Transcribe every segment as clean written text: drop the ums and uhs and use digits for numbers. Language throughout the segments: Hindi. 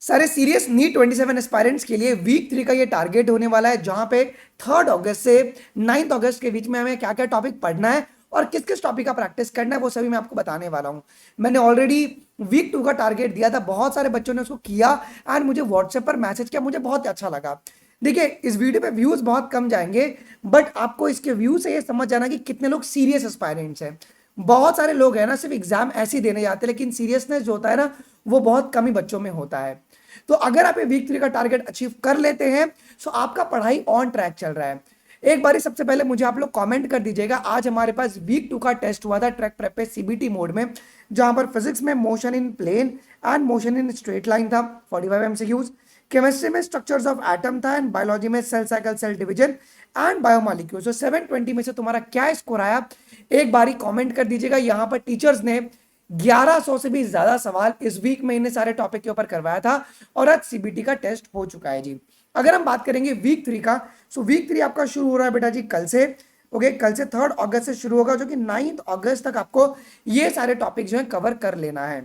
सारे सीरियस नीट 27 एस्पायरेंट्स के लिए वीक 3 का ये टारगेट होने वाला है, जहां पे 3 अगस्त से 9 अगस्त के बीच में हमें क्या क्या टॉपिक पढ़ना है और किस किस टॉपिक का प्रैक्टिस करना है वो सभी मैं आपको बताने वाला हूं। मैंने ऑलरेडी वीक 2 का टारगेट दिया था, बहुत सारे बच्चों ने उसको किया एंड मुझे व्हाट्सएप पर मैसेज किया, मुझे बहुत अच्छा लगा। देखिए, इस वीडियो पे व्यूज बहुत कम जाएंगे, बट आपको इसके व्यू से ये समझ जाना कि कितने लोग सीरियस एस्पायरेंट्स हैं। बहुत सारे लोग हैं ना, सिर्फ एग्जाम ऐसे ही देने जाते हैं, लेकिन सीरियसनेस जो होता है ना, वो बहुत कम ही बच्चों में होता है। तो अगर आप ये वीक 3 का टारगेट अचीव कर लेते हैं तो आपका पढ़ाई ऑन ट्रैक चल रहा है। एक बारी सबसे पहले मुझे आप लोग कमेंट कर दीजिएगा, आज हमारे पास वीक 2 का टेस्ट हुआ था ट्रैक प्रेप पे सीबीटी मोड में, जहां पर फिजिक्स में motion in plane and motion in straight line था 45 एमसीक्यूज, केमिस्ट्री में स्ट्रक्चर्स ऑफ एटम था एंड बायोलॉजी में cell cycle, cell division and biomolecules. तो 720 में से तुम्हारा क्या स्कोर आया, एक बारी कमेंट कर दीजिएगा। यहाँ पर टीचर्स ने 1100 से भी ज्यादा सवाल इस वीक में इन्हें सारे टॉपिक के ऊपर करवाया था और आज सीबीटी का टेस्ट हो चुका है जी। अगर हम बात करेंगे वीक 3 का, सो वीक 3 आपका शुरू हो रहा है बेटा जी कल से। ओके, कल से 3 अगस्त से शुरू होगा, जो कि 9 अगस्त तक आपको ये सारे टॉपिक जो है कवर कर लेना है।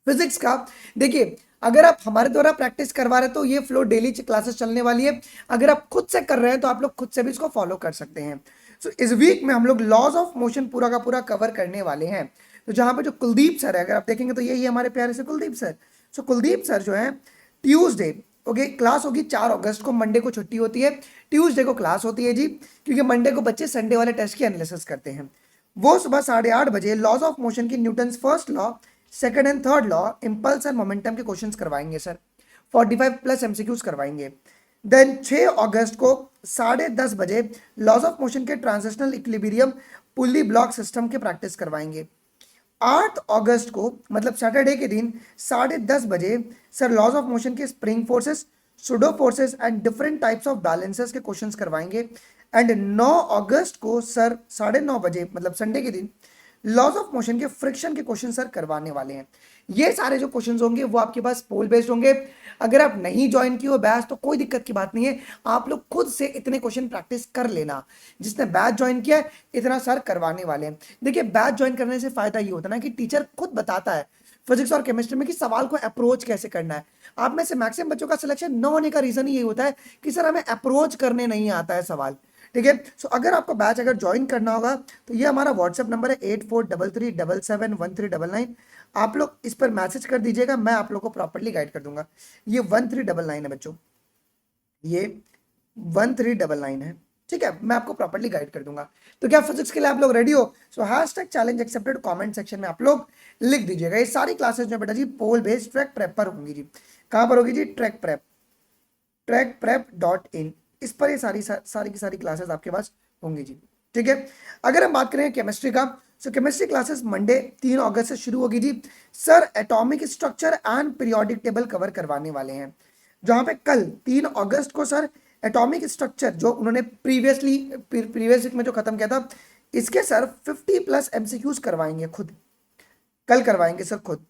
फिजिक्स का देखिए, अगर आप हमारे द्वारा प्रैक्टिस करवा रहे हैं तो ये फ्लो डेली क्लासेस चलने वाली है। अगर आप खुद से कर रहे हैं तो आप लोग खुद से भी इसको फॉलो कर सकते हैं। सो इस वीक में हम लोग लॉज ऑफ मोशन पूरा का पूरा कवर करने वाले हैं। तो जहां पे जो कुलदीप सर है, अगर आप देखेंगे तो यही हमारे प्यारे से कुलदीप सर। सो कुलदीप सर जो है ट्यूसडे, ओके, क्लास होगी 4 अगस्त को, मंडे को छुट्टी होती है, ट्यूसडे को क्लास होती है जी, क्योंकि मंडे को बच्चे संडे वाले टेस्ट की एनालिसिस करते हैं। वो सुबह 8:30 बजे लॉज ऑफ मोशन की Newton's first law, second and third law, impulse and momentum के क्वेश्चंस करवाएंगे सर, 45 प्लस एमसीक्यूज करवाएंगे। देन 6 अगस्त को 10:30 बजे लॉज ऑफ मोशन के ट्रांजिशनल इक्विलिब्रियम पुली ब्लॉक सिस्टम के प्रैक्टिस करवाएंगे। 8 अगस्त को मतलब सैटरडे के दिन 10:30 बजे सर लॉज ऑफ मोशन के spring forces, pseudo forces and different types of balances के क्वेश्चंस करवाएंगे। एंड 9 अगस्त को सर 9:30 बजे मतलब संडे के दिन लॉज ऑफ मोशन के फ्रिक्शन के क्वेश्चन सर करवाने वाले हैं। ये सारे जो क्वेश्चंस होंगे वो आपके पास पोल बेस्ड होंगे। अगर आप नहीं ज्वाइन किए हो बैच तो कोई दिक्कत की बात नहीं है, आप लोग खुद से इतने क्वेश्चन प्रैक्टिस कर लेना। जिसने बैच ज्वाइन किया है इतना सर करवाने वाले हैं। देखिए, बैच ज्वाइन करने से फायदा ये होता है ना कि टीचर खुद बताता है फिजिक्स और केमिस्ट्री में कि सवाल को अप्रोच कैसे करना है। आप में से मैक्सिमम बच्चों का सिलेक्शन न होने का रीजन यही होता है कि सर हमें अप्रोच करने नहीं आता है सवाल। ठीक है, सो अगर आपको बैच अगर ज्वाइन करना होगा तो ये हमारा व्हाट्सएप नंबर है 8433771399। आप लोग इस पर मैसेज कर दीजिएगा, मैं आप लोग को प्रॉपर्ली गाइड कर दूंगा। ये 1399 है बच्चों, ये 1399 है। ठीक है, मैं आपको प्रॉपर्ली गाइड कर दूंगा। तो क्या फिजिक्स के लिए आप लोग रेडी हो? So hashtag challenge accepted comment section में आप लोग लिख दीजिएगा। ये सारी क्लासेस जो बेटा जी पोल बेस्ड ट्रैक प्रेप पर होंगी जी। कहां पर होगी जी? ट्रैक प्रेप.in, इस पर ये सारी की सारी क्लासेस आपके पास होंगी जी। ठीक है, अगर हम बात करें केमिस्ट्री का, सो केमिस्ट्री क्लासेस मंडे 3 अगस्त से शुरू होगी जी। Sir atomic structure and periodic table cover करवाने वाले हैं, जहां पे कल 3 अगस्त को सर एटॉमिक स्ट्रक्चर जो उन्होंने प्रीवियस वीक में जो खत्म किया था, इसके सर 50 प्लस एमसीक्यूज करवाएंगे, खुद कल करवाएंगे सर खुद।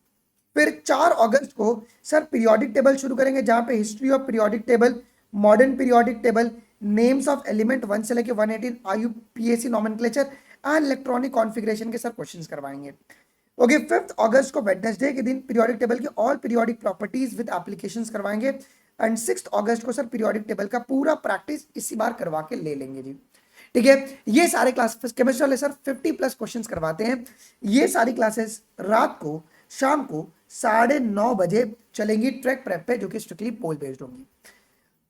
फिर 4 अगस्त को सर पीरियोडिक टेबल शुरू करेंगे, जहां पे history of periodic table, modern periodic table, names of element 1 से लेके 118, IUPAC nomenclature and electronic configuration के सर क्वेश्चंस करवाएंगे। ओके, 5 अगस्त को वेडनेसडे के दिन पीरियोडिक टेबल की all periodic properties with applications करवाएंगे। एंड 6 अगस्त को सर पीरियोडिक टेबल का पूरा प्रैक्टिस इसी बार करवा के ले लेंगे जी। ठीक है, ये सारे क्लासेस केमिस्ट्री वाले सर 50 प्लस क्वेश्चंस करवाते हैं। ये सारी क्लासेस रात को शाम को 9:30 बजे चलेंगी ट्रैक प्रेप पे, जो कि स्ट्रिक्टली पोल बेस्ड होंगी।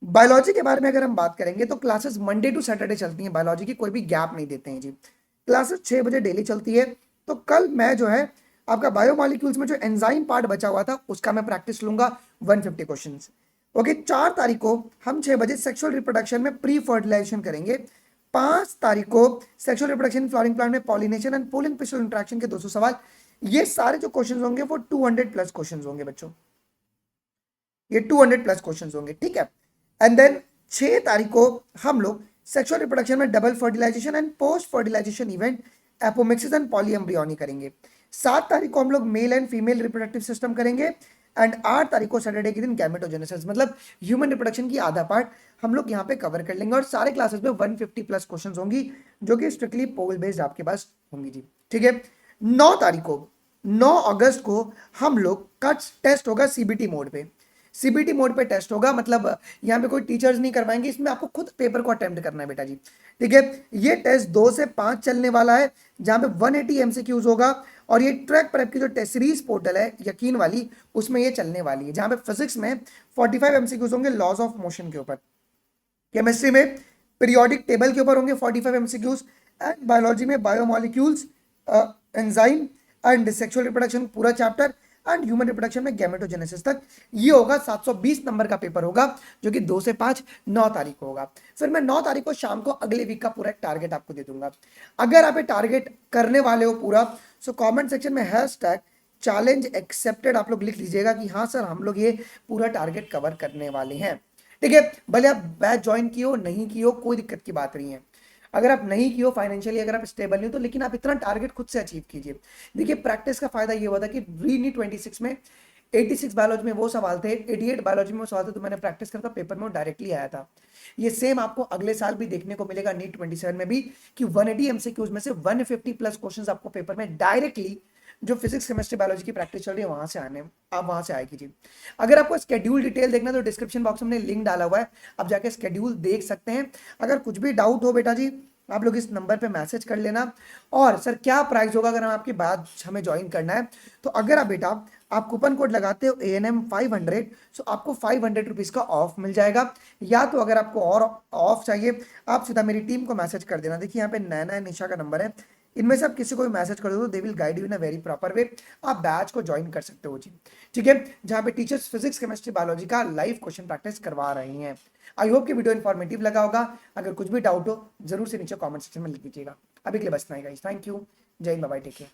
बायोलॉजी के बारे में अगर हम बात करेंगे तो क्लासेस मंडे टू सैटरडे चलती हैं, बायोलॉजी की कोई भी गैप नहीं देते हैं जी। क्लासेस 6 बजे डेली चलती है। तो कल मैं जो है आपका बायोमॉलिक्यूल्स में जो एंजाइम पार्ट बचा हुआ था उसका मैं प्रैक्टिस लूंगा 150 क्वेश्चंस। ओके, 4 तारीख को हम 6 बजे सेक्सुअल रिप्रोडक्शन में प्री फर्टिलाइजेशन करेंगे। 5 तारीख को सेक्सुअल रिप्रोडक्शन फ्लोरिंग प्लांट में pollination and pollen pistol interaction के 200 सवाल। ये सारे जो क्वेश्चंस होंगे वो 200 प्लस क्वेश्चंस होंगे बच्चों, ये 200 प्लस क्वेश्चंस होंगे। ठीक है, एंड देन 6 तारीख को हम लोग सेक्सुअल रिप्रोडक्शन में double fertilisation and post fertilisation event, apomixis and polyembryony करेंगे। 7 तारीख को हम लोग male and female reproductive system करेंगे। एंड 8 तारीख को सैटरडे के दिन गैमेटोजेनेसिस मतलब ह्यूमन रिप्रोडक्शन की आधा पार्ट हम लोग यहाँ पे कवर कर लेंगे। और सारे क्लासेस में 150 प्लस क्वेश्चंस होंगी, जो कि स्ट्रिक्टली पोल बेस्ड आपके पास होंगी जी। ठीक है, 9 अगस्त को हम लोग का टेस्ट होगा सीबीटी मोड पे। सीबीटी मोड पे टेस्ट होगा, मतलब यहाँ पे कोई टीचर्स नहीं करवाएंगे, इसमें आपको खुद पेपर को अटेम्प्ट करना है बेटा जी। ठीक है, ये टेस्ट 2 से 5 चलने वाला है, जहाँ पे 180 एमसीक्यूज होगा। और ये ट्रैक प्रेप की जो टेस्ट सीरीज पोर्टल है यकीन वाली, उसमें ये चलने वाली है, जहाँ पे फिजिक्स में 45 एमसीक्यूज होंगे लॉज ऑफ मोशन के ऊपर, केमिस्ट्री में पीरियोडिक टेबल के ऊपर होंगे 45 एमसीक्यूज, एंड बायोलॉजी में biomolecules, enzyme and sexual reproduction पूरा चैप्टर, एंड ह्यूमन रिप्रोडक्शन में गैमेटोजेनेसिस तक। ये होगा 720 नंबर का पेपर होगा, जो कि 2 से 5 9 तारीख को होगा। फिर मैं 9 तारीख को शाम को अगले वीक का पूरा टारगेट आपको दे दूंगा। अगर आप ये टारगेट करने वाले हो पूरा, सो कमेंट सेक्शन में हैशटैग चैलेंज एक्सेप्टेड आप लोग लिख लीजिएगा कि हाँ सर हम लोग ये पूरा टारगेट कवर करने वाले हैं। ठीक है, भले आप बैच ज्वाइन किए हो नहीं किए हो, कोई दिक्कत की बात नहीं है। अगर आप नहीं किए हो फाइनेंशियली, अगर आप स्टेबल नहीं हो, तो लेकिन आप इतना टारगेट खुद से अचीव कीजिए। देखिए प्रैक्टिस का फायदा ये हुआ था कि री 26 में 86 बायोलॉजी में वो सवाल थे, 88 बायोलॉजी में वो सवाल थे, तो मैंने प्रैक्टिस करता पेपर में डायरेक्टली आया था। ये सेम आपको अगले साल भी देखने को मिलेगा नीट 27 में भी, कि 180 एमसीक्यूज में से 150 प्लस क्वेश्चंस आपको पेपर में डायरेक्टली जो फिजिक्स केमिस्ट्री बायोलॉजी की प्रैक्टिस चल रही है वहां से आने, आप वहां से आएगी जी। अगर आपको स्केड्यूल डिटेल देखना है तो डिस्क्रिप्शन बॉक्स में लिंक डाला हुआ है, आप जाके स्केड्यूल देख सकते हैं। अगर कुछ भी डाउट हो बेटा जी, आप लोग इस नंबर पे मैसेज कर लेना। और सर क्या प्राइस होगा अगर हम आपकी बात हमें ज्वाइन करना है, तो अगर आप बेटा आप कूपन कोड लगाते हो ANM 500, सो आपको 500 रुपीज़ का ऑफ मिल जाएगा। या तो अगर आपको और ऑफ चाहिए, आप सीधा मेरी टीम को मैसेज कर देना। देखिए यहाँ पे नैना निशा का नंबर है, इनमें से आप किसी को भी मैसेज कर दो तो they will guide you in a very proper way, आप बैच को ज्वाइन कर सकते हो जी। ठीक है, जहाँ पे टीचर्स फिजिक्स केमिस्ट्री बायोलॉजी का लाइव क्वेश्चन प्रैक्टिस करवा रही हैं। आई होप कि वीडियो इन्फॉर्मेटिव लगा होगा। अगर कुछ भी डाउट हो जरूर से नीचे कमेंट सेक्शन में लिख दीजिएगा। अभी के लिए बस इतना ही guys, thank you, Jai Hind, bye bye, take care.